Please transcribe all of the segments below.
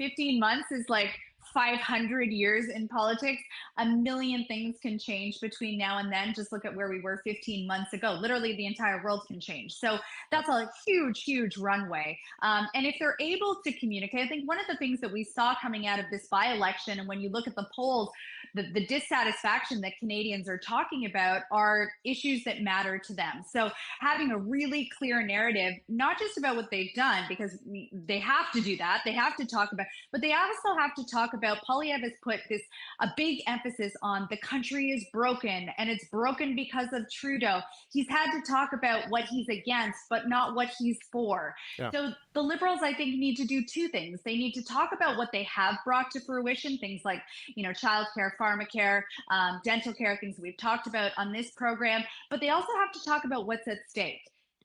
15 months is like 500 years in politics. A million things can change between now and then. Just look at where we were 15 months ago. Literally, the entire world can change. So that's a huge, huge runway. And if they're able to communicate, I think one of the things that we saw coming out of this by-election, and when you look at the polls, the dissatisfaction that Canadians are talking about are issues that matter to them. So having a really clear narrative, not just about what they've done, because they have to do that, they have to talk about, but they also have to talk about, Poilievre has put a big emphasis on the country is broken, and it's broken because of Trudeau. He's had to talk about what he's against, but not what he's for. Yeah. So the Liberals, I think, need to do two things. They need to talk about what they have brought to fruition, things like, childcare, pharma care, dental care, things we've talked about on this program, but they also have to talk about what's at stake.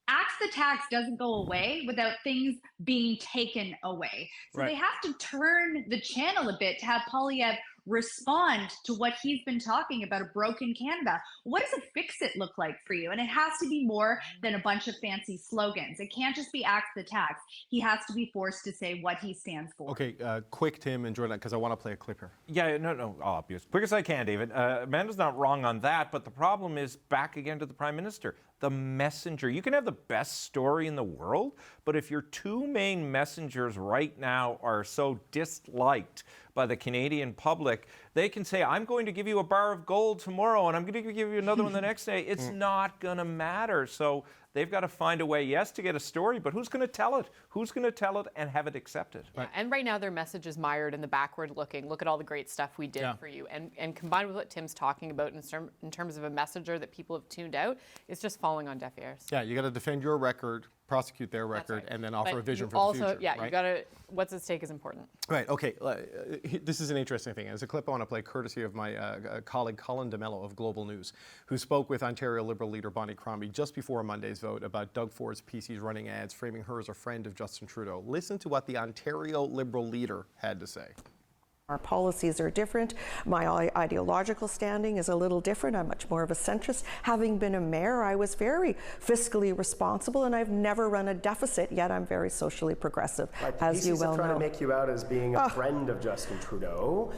Axe the tax doesn't go away without things being taken away. So Right. they have to turn the channel a bit to have Poilievre respond to what he's been talking about, a broken Canada. What does a fix-it look like for you? And it has to be more than a bunch of fancy slogans. It can't just be axe the tax. He has to be forced to say what he stands for. Okay, quick, Tim and Jordan, because I want to play a clip here. Yeah, no, I'll be as quick as I can, David. Amanda's not wrong on that, but the problem is back again to the Prime Minister. The messenger. You can have the best story in the world, but if your two main messengers right now are so disliked by the Canadian public, they can say, I'm going to give you a bar of gold tomorrow and I'm going to give you another one the next day. It's not going to matter. So they've got to find a way, yes, to get a story, but who's going to tell it? Who's going to tell it and have it accepted? Yeah, and right now their message is mired in the backward looking. Look at all the great stuff we did for you. And combined with what Tim's talking about in terms of a messenger that people have tuned out, it's just falling on deaf ears. Yeah, you got to defend your record, prosecute their record, and then offer a vision for the future. Yeah, right? you got to, what's at stake is important. Right, okay. This is an interesting thing. There's a clip I want to play courtesy of my colleague Colin DeMello of Global News, who spoke with Ontario Liberal leader Bonnie Crombie just before Monday's vote about Doug Ford's PC's running ads, framing her as a friend of Justin Trudeau. Listen to what the Ontario Liberal leader had to say. Our policies are different. My ideological standing is a little different. I'm much more of a centrist. Having been a mayor, I was very fiscally responsible, and I've never run a deficit, yet I'm very socially progressive, as you well know. Trying to make you out as being a friend of Justin Trudeau.